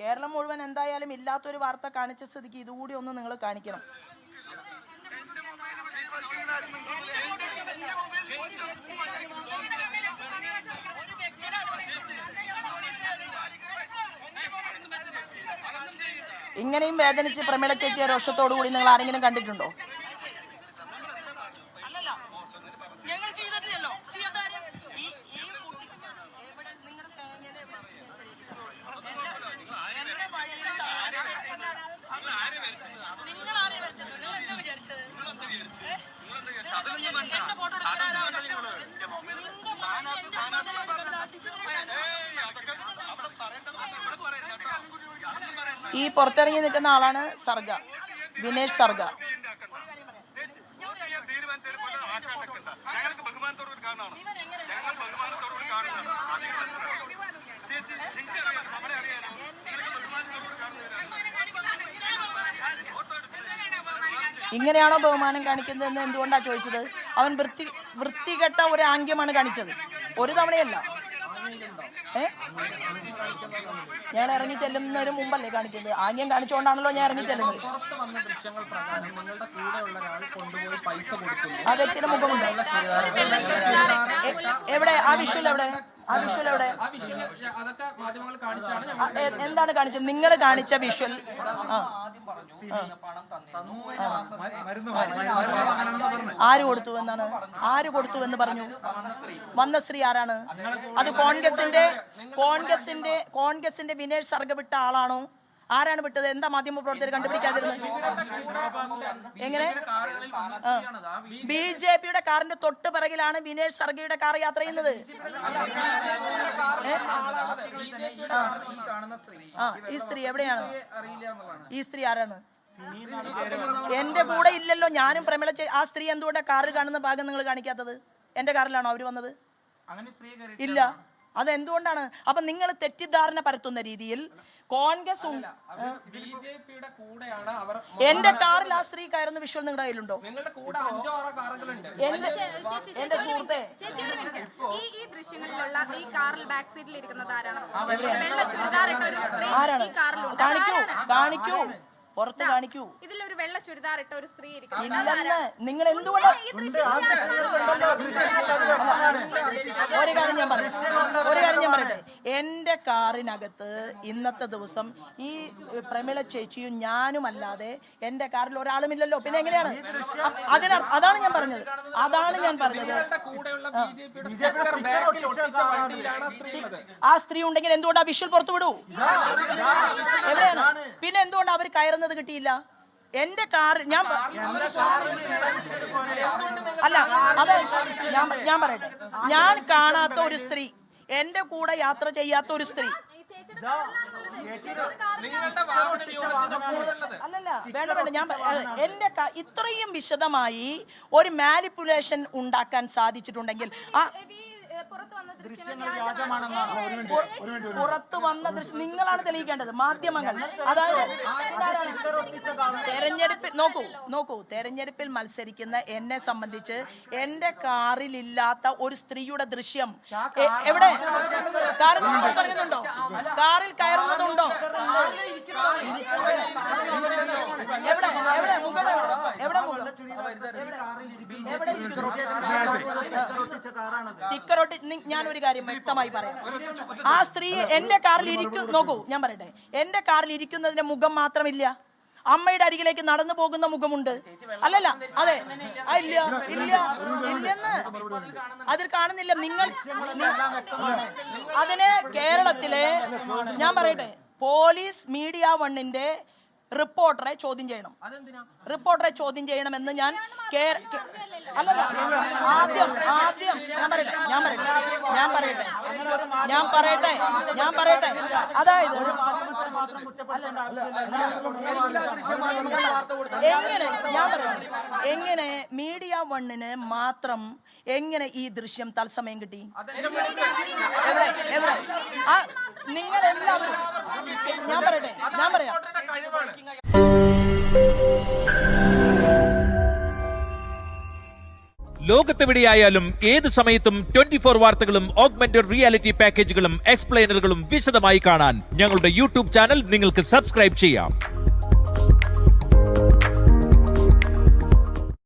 കേരളം മുഴുവൻ എന്തായാലും ഇല്ലാത്തൊരു വാർത്ത കാണിച്ച സ്ഥിതിക്ക് ഇതുകൂടി ഒന്ന് നിങ്ങൾ കാണിക്കണം. ഇങ്ങനെയും വേദനിച്ച് പ്രമീള ചേച്ചിയെ രോഷത്തോടു കൂടി നിങ്ങൾ ആരെങ്കിലും കണ്ടിട്ടുണ്ടോ? ഈ പുറത്തിറങ്ങി നിൽക്കുന്ന ആളാണ് സർഗ, വിനേഷ് സർഗ. ഇങ്ങനെയാണോ ബഹുമാനം കാണിക്കുന്നതെന്ന് എന്തുകൊണ്ടാണ് ചോദിച്ചത്? അവൻ വൃത്തികെട്ട ഒരു ആംഗ്യമാണ് കാണിച്ചത്, ഒരു തവണയല്ല. ഞാൻ ഇറങ്ങി ചെല്ലുന്നതിന് മുമ്പല്ലേ കാണിക്കുന്നത്? ആംഗ്യം കാണിച്ചുകൊണ്ടാണല്ലോ ഞാൻ ഇറങ്ങി ചെല്ലുന്നത്. ആ വ്യക്തിയുടെ മുഖമുണ്ട്. എവിടെ ആ വിഷ്വൽ? എവിടെ ആ വിഷ്വൽ? എവിടെ? എന്താണ് കാണിച്ചത്? നിങ്ങൾ കാണിച്ച വിഷ്വൽ ആര് കൊടുത്തു എന്നാണ്? ആര് കൊടുത്തു എന്ന് പറഞ്ഞു? വന്ന സ്ത്രീ ആരാണ്? അത് കോൺഗ്രസിന്റെ വിനേഷ് സർഗ വിട്ട ആളാണോ? ആരാണ് വിട്ടത്? എന്താ മാധ്യമ പ്രവർത്തകർ കണ്ടുപിടിക്കാതിരുന്നത്? എങ്ങനെ? BJP-യുടെ കാറിന്റെ തൊട്ട് പിറകിലാണ് വിനേഷ് സർഗയുടെ കാർ യാത്ര ചെയ്യുന്നത്. ഈ സ്ത്രീ എവിടെയാണ്? ഈ സ്ത്രീ ആരാണ്? എന്റെ കൂടെ ഇല്ലല്ലോ. ഞാനും പ്രമീള ആ സ്ത്രീ എന്തുകൊണ്ടാണ് കാറിൽ കാണുന്ന ഭാഗം നിങ്ങൾ കാണിക്കാത്തത്? എന്റെ കാറിലാണോ അവര് വന്നത്? ഇല്ല. അതെന്തുകൊണ്ടാണ്? അപ്പൊ നിങ്ങൾ തെറ്റിദ്ധാരണ പരത്തുന്ന രീതിയിൽ കോൺഗ്രസ് എന്റെ കാറിൽ ആ സ്ത്രീ കയറുന്ന വിഷ്വൽ നിങ്ങളുടെ കയ്യിലുണ്ടോ? എന്റെ സുഹൃത്തെ, ഈ ദൃശ്യങ്ങളിലുള്ള ഈ കാറിൽ ബാക്ക് സീറ്റിൽ ഇരിക്കുന്നത് ആരാണ്? കാണിക്കൂ, പുറത്ത് കാണിക്കൂ. ഇതിലൊരു വെള്ള ചുരിദാർ ഇട്ട ഒരു സ്ത്രീ ഇല്ലെന്ന് നിങ്ങൾ എന്തുകൊണ്ടാണ്? ഒരു കാര്യം ഞാൻ പറയട്ടെ. എന്റെ കാറിനകത്ത് ഇന്നത്തെ ദിവസം ഈ പ്രമീള ചേച്ചിയും ഞാനും അല്ലാതെ എന്റെ കാറിൽ ഒരാളുമില്ലല്ലോ. പിന്നെ എങ്ങനെയാണ്? അതാണ് ഞാൻ പറഞ്ഞത്. ആ സ്ത്രീ ഉണ്ടെങ്കിൽ എന്തുകൊണ്ട് ആ വിഷ്വൽ പുറത്തു വിടൂ? എവിടെയാണ്? പിന്നെ എന്തുകൊണ്ട് അവർ കയറുന്നത് കിട്ടിയില്ല? എന്റെ കാറിൽ ഞാൻ പറയട്ടെ, ഞാൻ കാണാത്ത ഒരു സ്ത്രീ, എന്റെ കൂടെ യാത്ര ചെയ്യാത്ത ഒരു സ്ത്രീ. അല്ലല്ല, വേണ്ട. ഞാൻ എന്റെ ഇത്രയും വിശദമായി ഒരു മാനിപ്പുലേഷൻ ഉണ്ടാക്കാൻ സാധിച്ചിട്ടുണ്ടെങ്കിൽ പുറത്തു വന്ന ദൃശ്യം നിങ്ങളാണ് തെളിയിക്കേണ്ടത്, മാധ്യമങ്ങൾ. അതായത് തെരഞ്ഞെടുപ്പിൽ നോക്കൂ, തെരഞ്ഞെടുപ്പിൽ മത്സരിക്കുന്ന എന്നെ സംബന്ധിച്ച് എന്റെ കാറിലില്ലാത്ത ഒരു സ്ത്രീയുടെ ദൃശ്യം എവിടെ? കാറിൽ പുറത്തിറങ്ങുന്നുണ്ടോ? കാറിൽ കയറുന്നതുണ്ടോ? എവിടെ? സ്റ്റിക്കർ ഒട്ടി. ഞാൻ ഒരു കാര്യം വ്യക്തമായി പറയാം. ആ സ്ത്രീ എന്റെ കാറിൽ നോക്കൂ, ഞാൻ പറയട്ടെ, എന്റെ കാറിൽ ഇരിക്കുന്നതിന്റെ മുഖം മാത്രമില്ല, അമ്മയുടെ അരികിലേക്ക് നടന്നു പോകുന്ന മുഖമുണ്ട്. അല്ലല്ല, അതെ, ഇല്ലെന്ന് അതിൽ കാണുന്നില്ല. നിങ്ങൾ അതിനെ കേരളത്തിലെ, ഞാൻ പറയട്ടെ, പോലീസ് മീഡിയ വണ്ണിന്റെ റിപ്പോർട്ടറെ ചോദ്യം ചെയ്യണമെന്ന് ഞാൻ ആദ്യം ഞാൻ പറയട്ടെ. അതായത് എങ്ങനെ മീഡിയ വണ്ണിന് മാത്രം എങ്ങനെ ഈ ദൃശ്യം തത്സമയം കിട്ടി? എവിടെ? നിങ്ങളെല്ലാവരും ഞാൻ പറയാം. ലോകത്തെവിടെയായാലും ഏത് സമയത്തും 24 വാർത്തകളും ഓഗ്മെന്റഡ് റിയാലിറ്റി പാക്കേജുകളും എക്സ്പ്ലെയിനറുകളും വിശദമായി കാണാൻ ഞങ്ങളുടെ യൂട്യൂബ് ചാനൽ നിങ്ങൾക്ക് സബ്സ്ക്രൈബ് ചെയ്യാം.